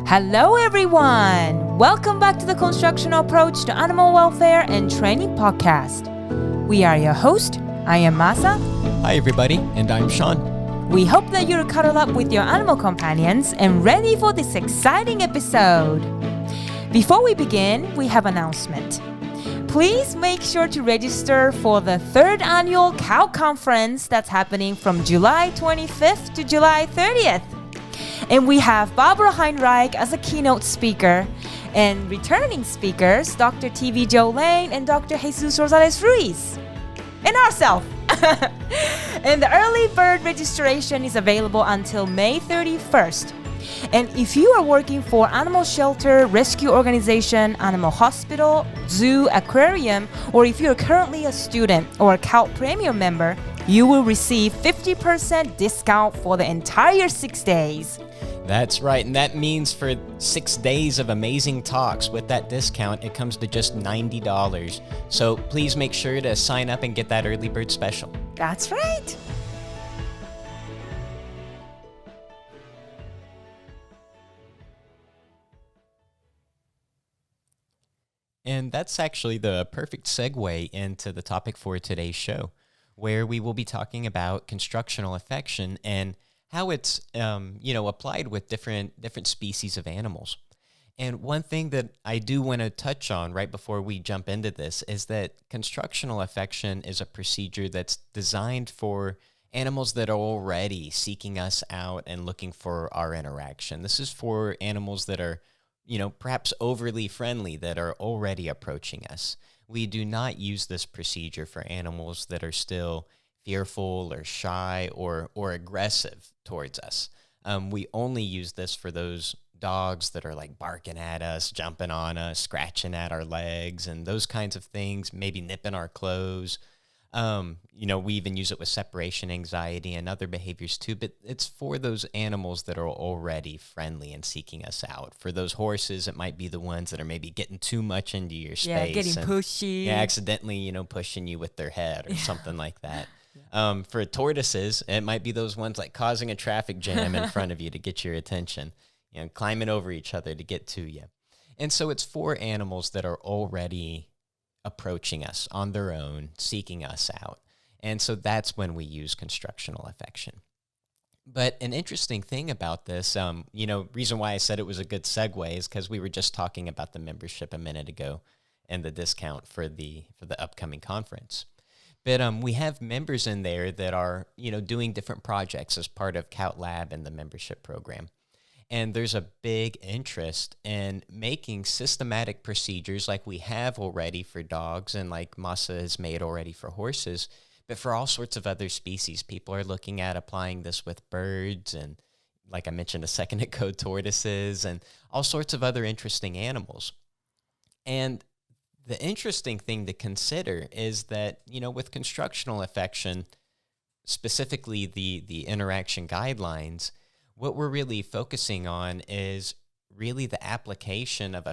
Hello everyone! Welcome back to the Constructional Approach to Animal Welfare and Training podcast. We are your host. I am Maasa. Hi everybody, and I'm Sean. We hope that you're cuddled up with your animal companions and ready for this exciting episode. Before we begin, we have an announcement. Please make sure to register for the 3rd annual Cow Conference that's happening from July 25th to July 30th. And we have Barbara Heinreich as a keynote speaker, and returning speakers, Dr. T.V. Joe Lane and Dr. Jesus Rosales Ruiz, and ourselves. And the early bird registration is available until May 31st. And if you are working for animal shelter, rescue organization, animal hospital, zoo, aquarium, or if you're currently a student or a Cow Premium member, you will receive 50% discount for the entire 6 days. That's right, and that means for 6 days of amazing talks with that discount, it comes to just $90. So please make sure to sign up and get that early bird special. That's right. And that's actually the perfect segue into the topic for today's show, where we will be talking about constructional affection and how it's applied with different species of animals. And one thing that I do want to touch on right before we jump into this is that constructional affection is a procedure that's designed for animals that are already seeking us out and looking for our interaction. This is for animals that are, perhaps overly friendly, that are already approaching us. We do not use this procedure for animals that are still fearful or shy or aggressive towards us. We only use this for those dogs that are like barking at us, jumping on us, scratching at our legs, and those kinds of things, maybe nipping our clothes. We even use it with separation anxiety and other behaviors too, but it's for those animals that are already friendly and seeking us out. For those horses, it might be the ones that are maybe getting too much into your space. Yeah, getting pushy. Yeah, accidentally, pushing you with their head or something like that. For tortoises, it might be those ones like causing a traffic jam in front of you to get your attention, climbing over each other to get to you. And so it's for animals that are already approaching us on their own, seeking us out. And so that's when we use constructional affection. But an interesting thing about this, reason why I said it was a good segue is because we were just talking about the membership a minute ago and the discount for the upcoming conference. But we have members in there that are, doing different projects as part of Cout Lab and the membership program. And there's a big interest in making systematic procedures like we have already for dogs and like Maasa has made already for horses, but for all sorts of other species. People are looking at applying this with birds and, like I mentioned a second ago, tortoises and all sorts of other interesting animals. And the interesting thing to consider is that, with constructional affection, specifically the interaction guidelines, what we're really focusing on is really the application of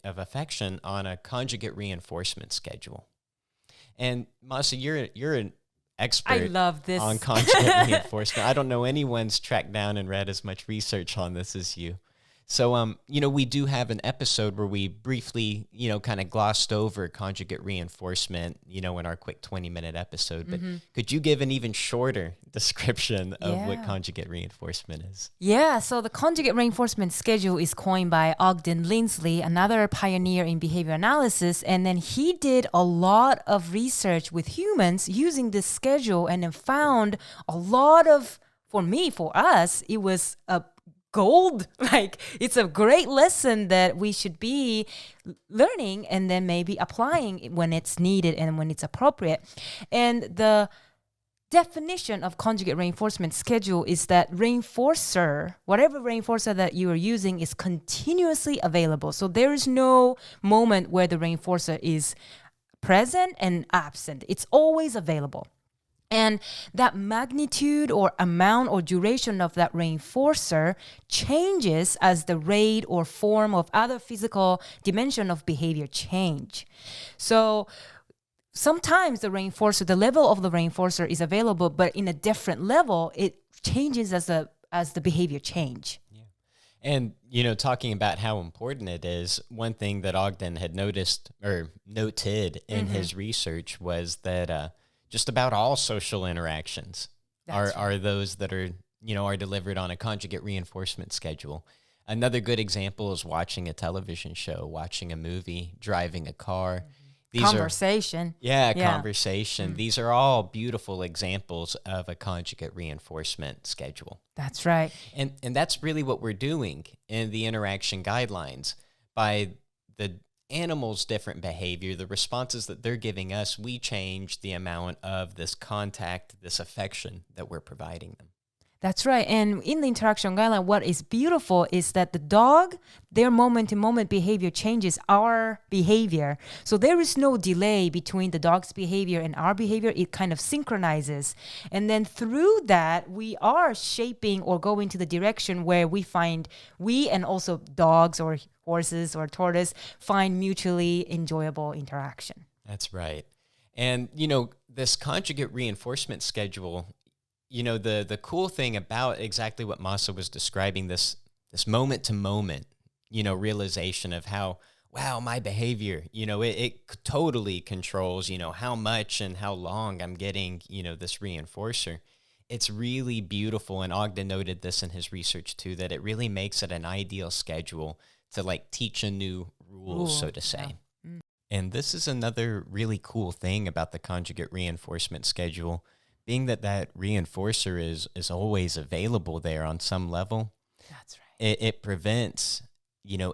affection on a conjugate reinforcement schedule. And Maasa, you're an expert I love this. on conjugate reinforcement. I don't know anyone's tracked down and read as much research on this as you. So, we do have an episode where we briefly, kind of glossed over conjugate reinforcement, in our quick 20-minute episode. But could you give an even shorter description of what conjugate reinforcement is? Yeah, so the conjugate reinforcement schedule is coined by Ogden Lindsley, another pioneer in behavior analysis. And then he did a lot of research with humans using this schedule and then found a lot of, for us, it was a gold. It's a great lesson that we should be learning and then maybe applying when it's needed and when it's appropriate. And the definition of conjugate reinforcement schedule is that whatever reinforcer that you are using is continuously available. So there is no moment where the reinforcer is present and absent. It's always available. And that magnitude or amount or duration of that reinforcer changes as the rate or form of other physical dimension of behavior change. So sometimes the level of the reinforcer is available, but in a different level, it changes as the behavior change. Yeah. And, talking about how important it is, one thing that Ogden had noticed or noted in his research was that just about all social interactions are those that are delivered on a conjugate reinforcement schedule. Another good example is watching a television show, watching a movie, driving a car. Conversation. Conversation. These are all beautiful examples of a conjugate reinforcement schedule. That's right. And that's really what we're doing in the interaction guidelines. By the animals' different behavior, the responses that they're giving us, we change the amount of this contact, this affection that we're providing them. That's right. And in the interaction guideline, what is beautiful is that the dog, their moment-to-moment behavior changes our behavior. So there is no delay between the dog's behavior and our behavior. It kind of synchronizes. And then through that, we are shaping or going to the direction where we and also dogs or horses or tortoise find mutually enjoyable interaction. That's right. And, this conjugate reinforcement schedule, the cool thing about exactly what Maasa was describing, this moment-to-moment, realization of how, wow, my behavior, it totally controls, how much and how long I'm getting, this reinforcer. It's really beautiful, and Ogden noted this in his research too, that it really makes it an ideal schedule to teach a new rule, so to say. Yeah. And this is another really cool thing about the conjugate reinforcement schedule, being that reinforcer is always available there on some level. That's right. It prevents,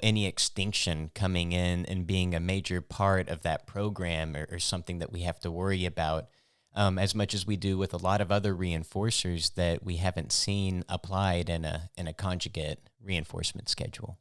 any extinction coming in and being a major part of that program or something that we have to worry about, as much as we do with a lot of other reinforcers that we haven't seen applied in a conjugate reinforcement schedule.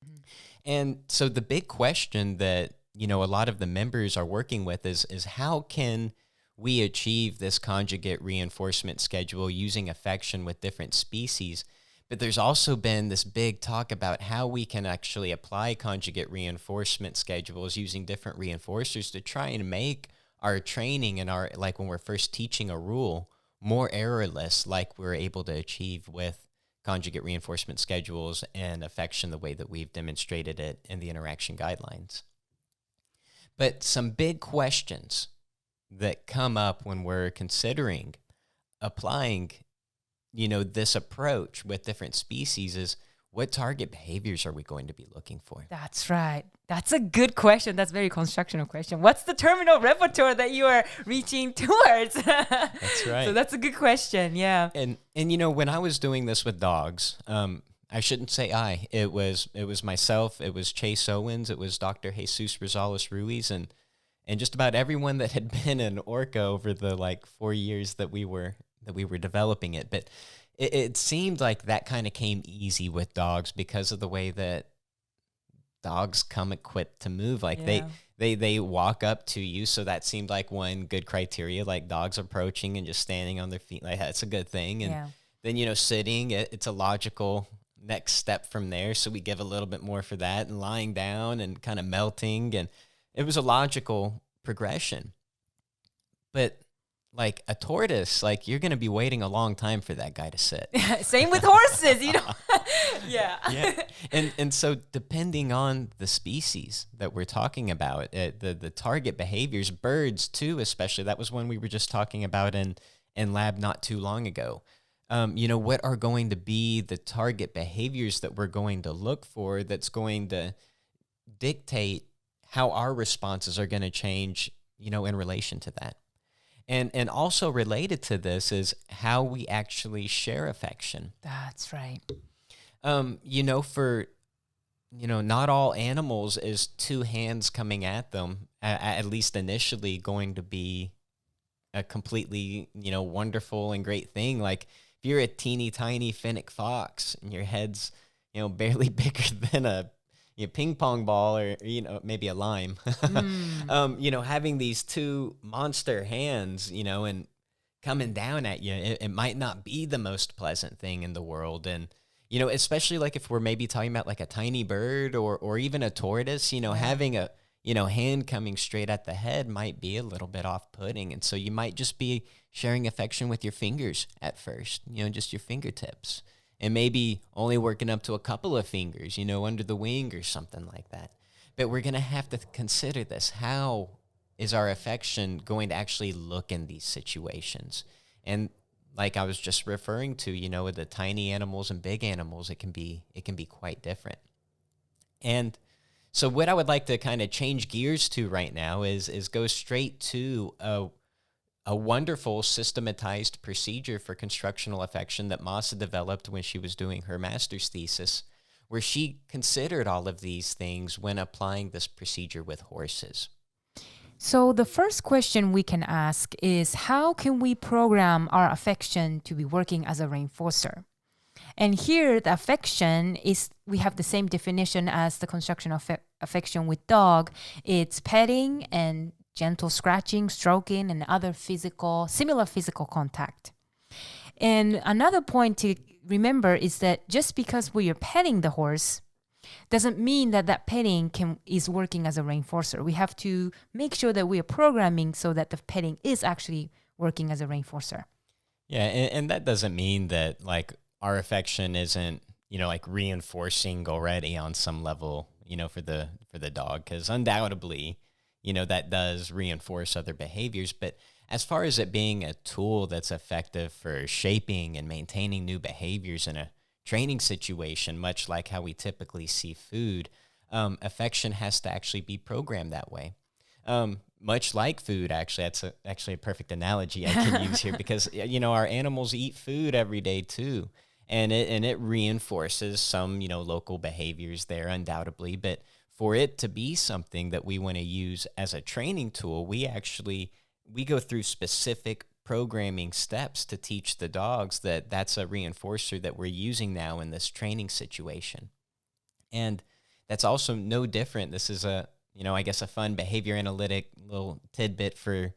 Mm-hmm. And so the big question that, a lot of the members are working with is how can we achieve this conjugate reinforcement schedule using affection with different species? But there's also been this big talk about how we can actually apply conjugate reinforcement schedules using different reinforcers to try and make our training and when we're first teaching a rule more errorless, like we're able to achieve with conjugate reinforcement schedules and affection the way that we've demonstrated it in the interaction guidelines. But some big questions that come up when we're considering applying, this approach with different species is, what target behaviors are we going to be looking for? That's right. That's a good question. That's a very constructional question. What's the terminal repertoire that you are reaching towards? That's right. So that's a good question. Yeah. And when I was doing this with dogs, I shouldn't say it was myself, it was Chase Owens, it was Dr. Jesus Rosales Ruiz, and just about everyone that had been an orca over the 4 years that we were developing it. But it seemed like that kind of came easy with dogs because of the way that dogs come equipped to move. They walk up to you, so that seemed like one good criteria. Dogs approaching and just standing on their feet, that's a good thing. And then sitting, it's a logical next step from there. So we give a little bit more for that, and lying down and kind of melting, and it was a logical progression. But a tortoise, you're going to be waiting a long time for that guy to sit. Same with horses, Yeah. And so depending on the species that we're talking about, the target behaviors, birds too, especially, that was one we were just talking about in lab not too long ago. What are going to be the target behaviors that we're going to look for that's going to dictate how our responses are going to change, in relation to that. And also related to this is how we actually share affection. That's right. For, not all animals is two hands coming at them, at least initially, going to be a completely, wonderful and great thing. If you're a teeny tiny fennec fox and your head's, barely bigger than a ping pong ball or, maybe a lime, having these two monster hands, and coming down at you, it might not be the most pleasant thing in the world. And, especially if we're maybe talking about a tiny bird or even a tortoise, having a, hand coming straight at the head might be a little bit off-putting. And so you might just be sharing affection with your fingers at first, just your fingertips. and maybe only working up to a couple of fingers, under the wing or something like that. But we're going to have to consider this. How is our affection going to actually look in these situations? And like I was just referring to, with the tiny animals and big animals, it can be quite different. And so what I would like to kind of change gears to right now is go straight to a wonderful systematized procedure for constructional affection that Maasa developed when she was doing her master's thesis, where she considered all of these things when applying this procedure with horses. So the first question we can ask is, how can we program our affection to be working as a reinforcer? And here the affection is, we have the same definition as the constructional affection with dog. It's petting and gentle scratching, stroking, and other similar physical contact. And another point to remember is that just because we are petting the horse doesn't mean that petting is working as a reinforcer. We have to make sure that we are programming so that the petting is actually working as a reinforcer. Yeah, and that doesn't mean that like our affection isn't, like reinforcing already on some level, for the dog, because undoubtedly, that does reinforce other behaviors. But as far as it being a tool that's effective for shaping and maintaining new behaviors in a training situation, much like how we typically see food, affection has to actually be programmed that way. Much like food, actually, that's actually a perfect analogy I can use here, because, our animals eat food every day too. And it reinforces some, local behaviors there, undoubtedly. But for it to be something that we want to use as a training tool, we go through specific programming steps to teach the dogs that that's a reinforcer that we're using now in this training situation. And that's also no different. This is I guess a fun behavior analytic little tidbit for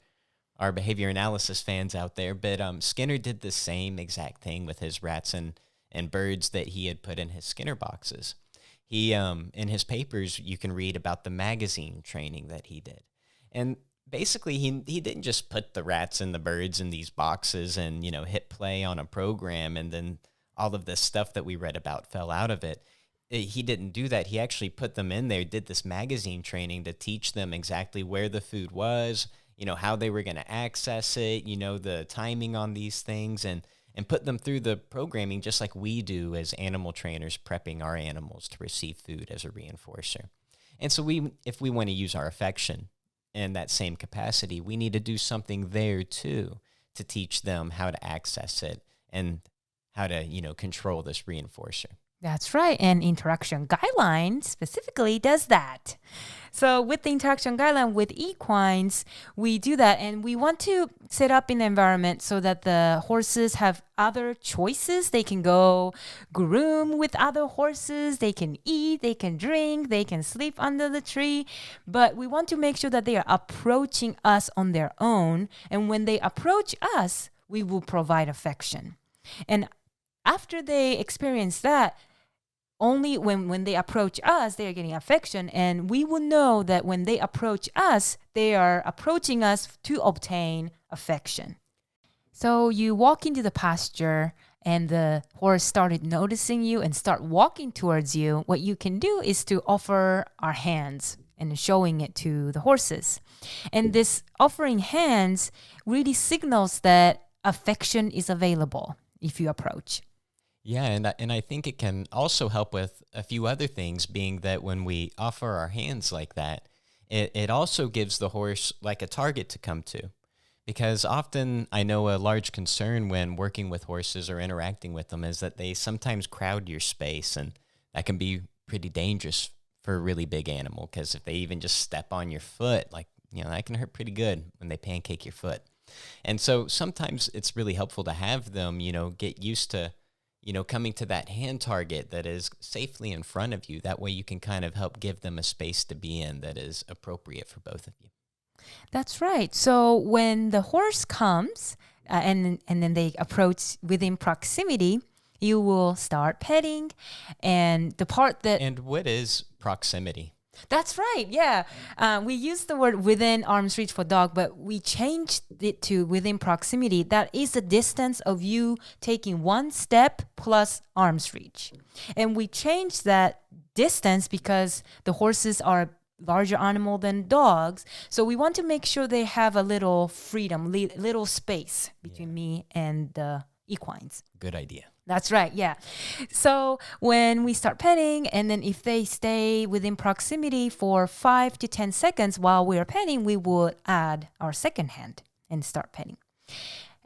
our behavior analysis fans out there. But Skinner did the same exact thing with his rats and birds that he had put in his Skinner boxes. He, in his papers, you can read about the magazine training that he did. And basically, he didn't just put the rats and the birds in these boxes and, hit play on a program, and then all of this stuff that we read about fell out of it. He didn't do that. He actually put them in there, did this magazine training to teach them exactly where the food was, how they were going to access it, the timing on these things, and put them through the programming just like we do as animal trainers prepping our animals to receive food as a reinforcer. And so if we want to use our affection in that same capacity, we need to do something there too to teach them how to access it and how to, control this reinforcer. That's right. And Interaction Guideline specifically does that. So with the Interaction Guideline with equines, we do that, and we want to set up an environment so that the horses have other choices. They can go groom with other horses, they can eat, they can drink, they can sleep under the tree. But we want to make sure that they are approaching us on their own. And when they approach us, we will provide affection. And after they experience that, only when they approach us, they are getting affection. And we will know that when they approach us, they are approaching us to obtain affection. So you walk into the pasture and the horse started noticing you and start walking towards you. What you can do is to offer our hands and showing it to the horses. And this offering hands really signals that affection is available if you approach. Yeah, and I think it can also help with a few other things, being that when we offer our hands like that, it also gives the horse like a target to come to. Because often I know a large concern when working with horses or interacting with them is that they sometimes crowd your space, and that can be pretty dangerous for a really big animal, because if they even just step on your foot, that can hurt pretty good when they pancake your foot. And so sometimes it's really helpful to have them, get used to coming to that hand target that is safely in front of you. That way you can kind of help give them a space to be in that is appropriate for both of you. That's right. So when the horse comes and then they approach within proximity, you will start petting. And the part that... And what is proximity? That's right. Yeah. We use the word within arm's reach for dog, but we changed it to within proximity. That is the distance of you taking one step plus arm's reach. And we changed that distance because the horses are larger animal than dogs. So we want to make sure they have a little freedom, little space between me and the equines. Good idea. That's right. Yeah. So when we start petting, and then if they stay within proximity for 5 to 10 seconds while we are petting, we would add our second hand and start petting.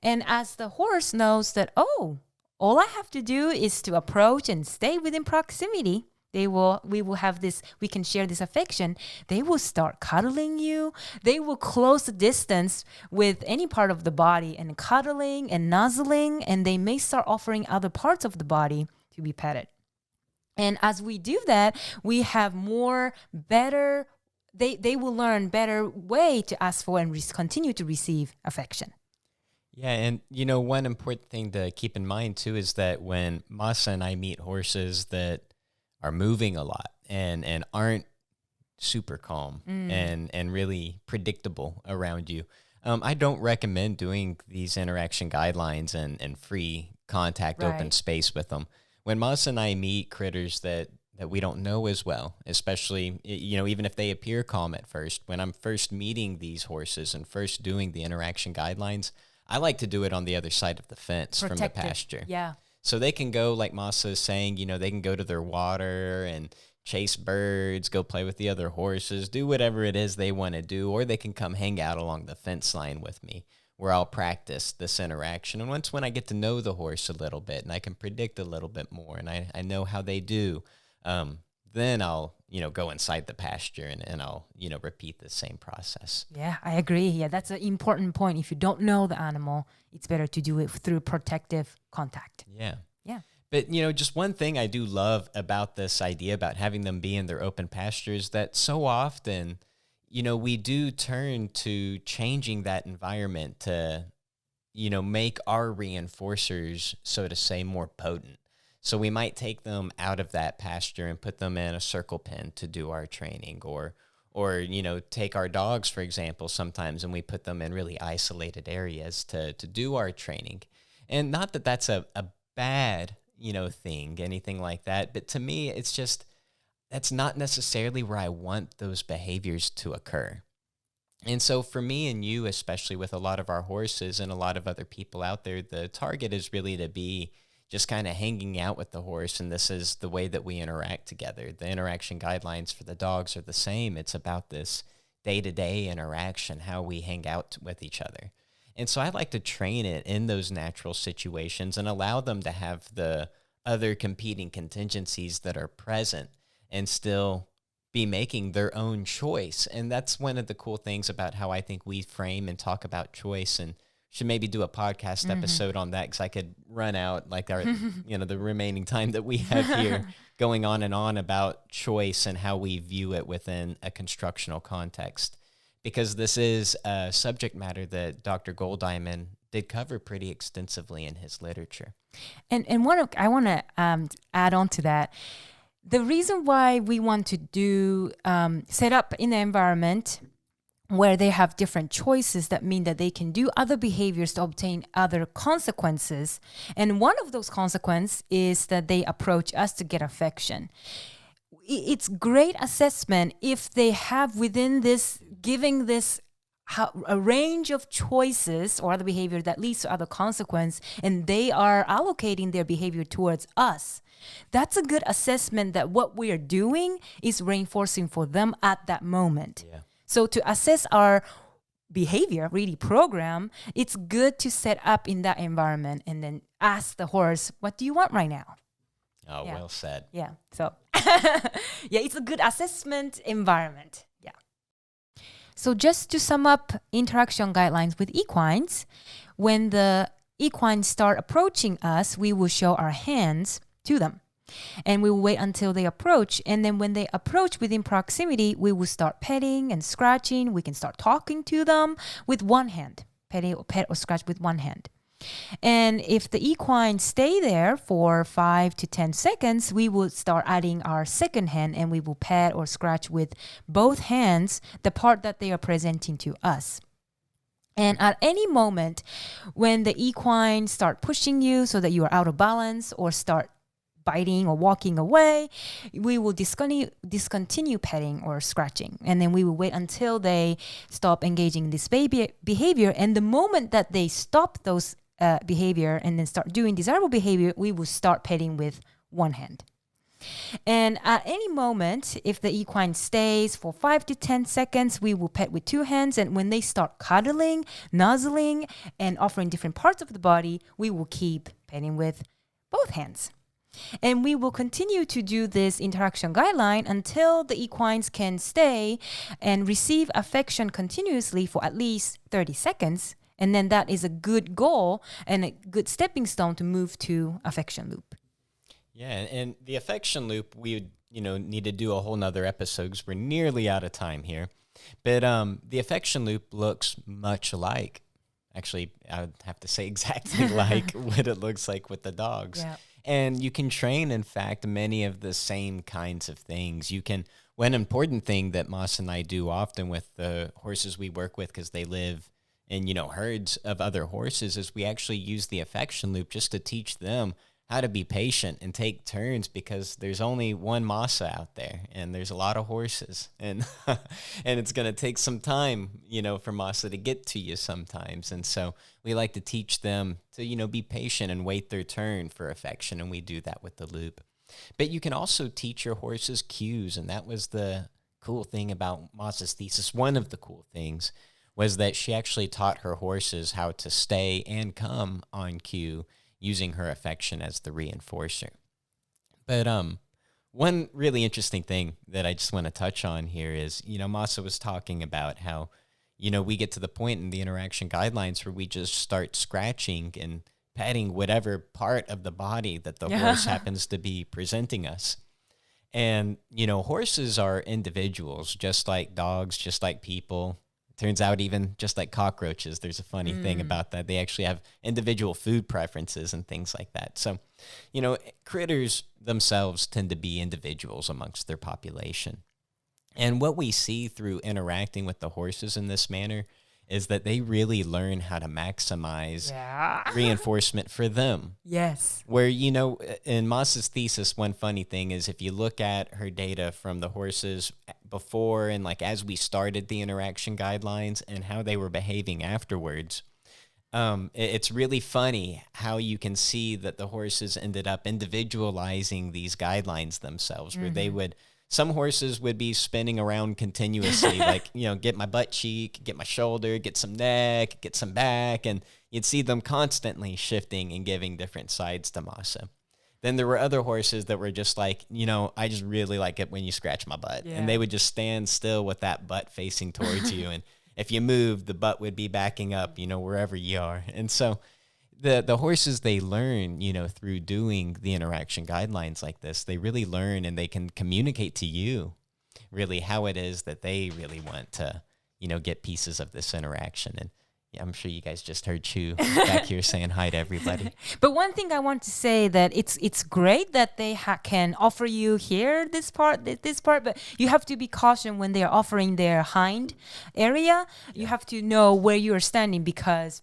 And as the horse knows that, oh, all I have to do is to approach and stay within proximity, we will have this, we can share this affection. They will start cuddling you. They will close the distance with any part of the body and cuddling and nuzzling, and they may start offering other parts of the body to be petted. And as we do that, we have better, they will learn better way to ask for and continue to receive affection. Yeah, and one important thing to keep in mind too is that when Maasa and I meet horses that are moving a lot and aren't super calm and really predictable around you, I don't recommend doing these interaction guidelines and free contact open space with them. When Maasa and I meet critters that we don't know as well, especially, even if they appear calm at first, when I'm first meeting these horses and first doing the interaction guidelines, I like to do it on the other side of the fence from the pasture. Yeah. So they can go, like Maasa is saying, they can go to their water and chase birds, go play with the other horses, do whatever it is they want to do, or they can come hang out along the fence line with me where I'll practice this interaction. And when I get to know the horse a little bit and I can predict a little bit more and I know how they do, then I'll, go inside the pasture and I'll, repeat the same process. Yeah, I agree. Yeah, that's an important point. If you don't know the animal, it's better to do it through protective contact. Yeah. Yeah. But, just one thing I do love about this idea about having them be in their open pastures, that so often, we do turn to changing that environment to, make our reinforcers, so to say, more potent. So we might take them out of that pasture and put them in a circle pen to do our training, or take our dogs, for example, sometimes, and we put them in really isolated areas to do our training. And not that that's a bad, thing, anything like that. But to me, it's just, that's not necessarily where I want those behaviors to occur. And so for me and you, especially with a lot of our horses and a lot of other people out there, the target is really to be just kind of hanging out with the horse, and this is the way that we interact together. The interaction guidelines for the dogs are the same. It's about this day-to-day interaction, how we hang out with each other. And so I like to train it in those natural situations and allow them to have the other competing contingencies that are present and still be making their own choice. And that's one of the cool things about how I think we frame and talk about choice, and should maybe do a podcast episode on that, because I could run out like our, the remaining time that we have here going on and on about choice and how we view it within a constructional context, because this is a subject matter that Dr. Golddiamond did cover pretty extensively in his literature. And I want to add on to that. The reason why we want to do set up in the environment where they have different choices that mean that they can do other behaviors to obtain other consequences. And one of those consequences is that they approach us to get affection. It's great assessment if they have within this, giving this a range of choices or other behavior that leads to other consequence, and they are allocating their behavior towards us. That's a good assessment that what we are doing is reinforcing for them at that moment. Yeah. So to assess our behavior, really program, it's good to set up in that environment and then ask the horse, what do you want right now? Oh, yeah. Well said. Yeah. So, yeah, it's a good assessment environment. Yeah. So just to sum up interaction guidelines with equines, when the equines start approaching us, we will show our hands to them. And we will wait until they approach. And then when they approach within proximity, we will start petting and scratching. We can start talking to them with one hand, pet or scratch with one hand. And if the equine stay there for 5 to 10 seconds, we will start adding our second hand and we will pat or scratch with both hands the part that they are presenting to us. And at any moment when the equine start pushing you so that you are out of balance or start biting or walking away, we will discontinue petting or scratching. And then we will wait until they stop engaging in this behavior. And the moment that they stop those behavior and then start doing desirable behavior, we will start petting with one hand. And at any moment, if the equine stays for 5 to 10 seconds, we will pet with two hands. And when they start cuddling, nuzzling, and offering different parts of the body, we will keep petting with both hands. And we will continue to do this interaction guideline until the equines can stay and receive affection continuously for at least 30 seconds. And then that is a good goal and a good stepping stone to move to affection loop. Yeah, and the affection loop, we would, need to do a whole nother episode because we're nearly out of time here. But the affection loop looks much like, actually, I would have to say exactly like what it looks like with the dogs. Yeah. And you can train, in fact, many of the same kinds of things. One important thing that Maasa and I do often with the horses we work with, because they live in, herds of other horses, is we actually use the affection loop just to teach them how to be patient and take turns, because there's only one Maasa out there and there's a lot of horses, and and it's going to take some time, for Maasa to get to you sometimes. And so we like to teach them to, be patient and wait their turn for affection. And we do that with the loop. But you can also teach your horses cues. And that was the cool thing about Maasa's thesis. One of the cool things was that she actually taught her horses how to stay and come on cue, using her affection as the reinforcer. But one really interesting thing that I just want to touch on here is, Maasa was talking about how, we get to the point in the interaction guidelines where we just start scratching and petting whatever part of the body that the horse happens to be presenting us. And, horses are individuals, just like dogs, just like people. Turns out even just like cockroaches, there's a funny thing about that. They actually have individual food preferences and things like that. So, critters themselves tend to be individuals amongst their population. And what we see through interacting with the horses in this manner is that they really learn how to maximize reinforcement for them. Yes. Where, in Maasa's thesis, one funny thing is if you look at her data from the horses before and as we started the interaction guidelines and how they were behaving afterwards, it's really funny how you can see that the horses ended up individualizing these guidelines themselves, where they would, some horses would be spinning around continuously, get my butt cheek, get my shoulder, get some neck, get some back, and you'd see them constantly shifting and giving different sides to Maasa. Then there were other horses that were just I just really like it when you scratch my butt. Yeah. And they would just stand still with that butt facing towards you. And if you moved, the butt would be backing up, wherever you are. And so the horses, they learn, through doing the interaction guidelines like this, they really learn and they can communicate to you really how it is that they really want to, get pieces of this interaction. And I'm sure you guys just heard Chu back here saying hi to everybody. But one thing I want to say that it's great that they can offer you here this part, but you have to be cautious when they are offering their hind area. Yeah. You have to know where you are standing, because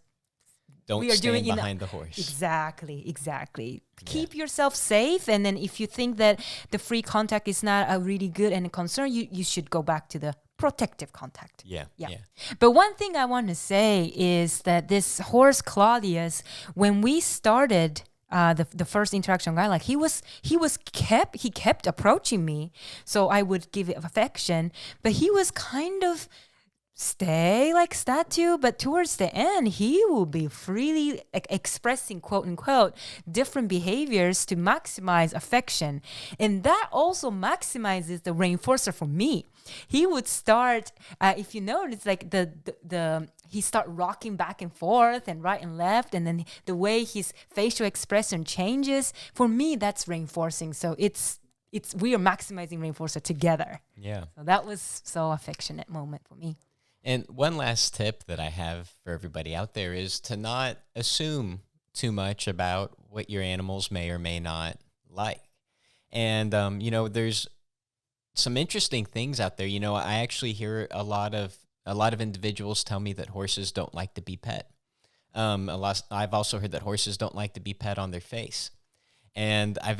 don't stand behind the horse. Exactly. Keep yourself safe, and then if you think that the free contact is not a really good and a concern, you should go back to the protective contact. Yeah. But one thing I want to say is that this horse Claudius, when we started the first interaction guideline, he kept approaching me, so I would give it affection, but he was kind of stay like statue, but towards the end he will be freely expressing, quote unquote, different behaviors to maximize affection, and that also maximizes the reinforcer for me. He would start, if you notice, he start rocking back and forth and right and left, and then the way his facial expression changes, for me that's reinforcing. So we are maximizing reinforcer together. Yeah. So that was so affectionate moment for me. And one last tip that I have for everybody out there is to not assume too much about what your animals may or may not like. And, there's some interesting things out there. I actually hear a lot of individuals tell me that horses don't like to be pet. I've also heard that horses don't like to be pet on their face. And I've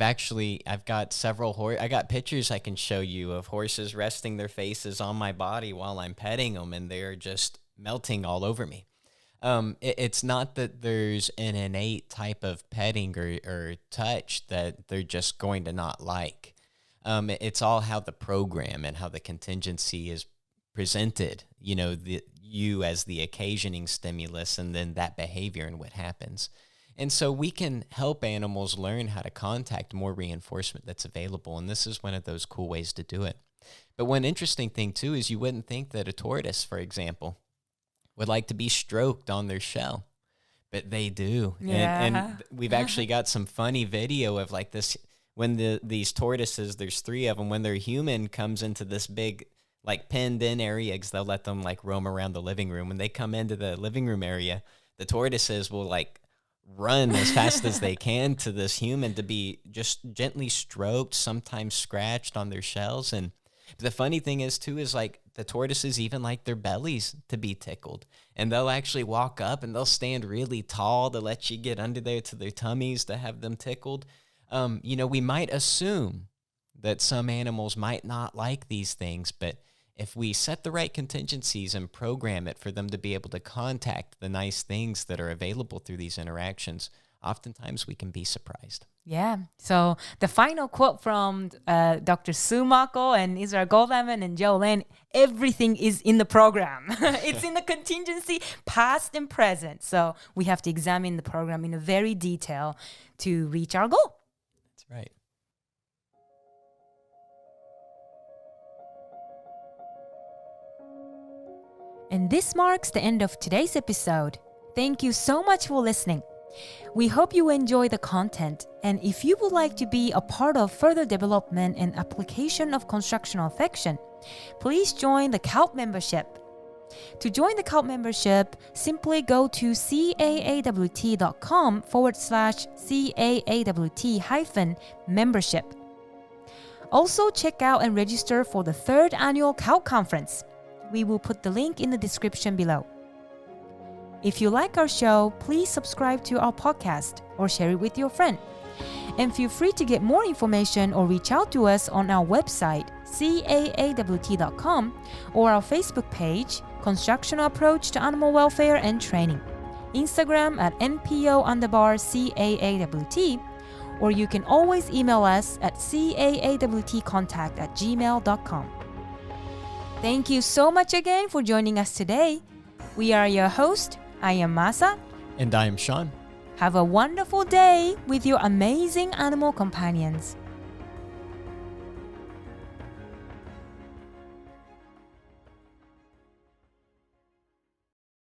got several I got pictures I can show you of horses resting their faces on my body while I'm petting them, and they're just melting all over me. It's not that there's an innate type of petting or touch that they're just going to not like. It's all how the program and how the contingency is presented, you as the occasioning stimulus, and then that behavior and what happens. And so we can help animals learn how to contact more reinforcement that's available, and this is one of those cool ways to do it. But one interesting thing, too, is you wouldn't think that a tortoise, for example, would like to be stroked on their shell, but they do. Yeah. And we've actually got some funny video of like this, when these tortoises, there's 3 of them, when their human comes into this big like penned in area, because they'll let them like roam around the living room. When they come into the living room area, the tortoises will like run as fast as they can to this human to be just gently stroked, sometimes scratched on their shells. And the funny thing is too, is like the tortoises even like their bellies to be tickled, and they'll actually walk up and they'll stand really tall to let you get under there to their tummies to have them tickled. We might assume that some animals might not like these things, but if we set the right contingencies and program it for them to be able to contact the nice things that are available through these interactions, oftentimes we can be surprised. Yeah. So the final quote from Dr. Sue Mako and Israel Goldman and Joe Lane, everything is in the program. It's in the contingency, past and present. So we have to examine the program in a very detail to reach our goal. That's right. And this marks the end of today's episode. Thank you so much for listening. We hope you enjoy the content, and if you would like to be a part of further development and application of constructional affection, please join the CALP membership. To join the CALP membership, simply go to caawt.com/caawt-membership. Also, check out and register for the 3rd annual CALP conference. We will put the link in the description below. If you like our show, please subscribe to our podcast or share it with your friend. And feel free to get more information or reach out to us on our website, caawt.com, or our Facebook page, Constructional Approach to Animal Welfare and Training, Instagram at NPO_CAAWT, or you can always email us at caawtcontact@gmail.com. Thank you so much again for joining us today. We are your host. I am Maasa. And I am Sean. Have a wonderful day with your amazing animal companions.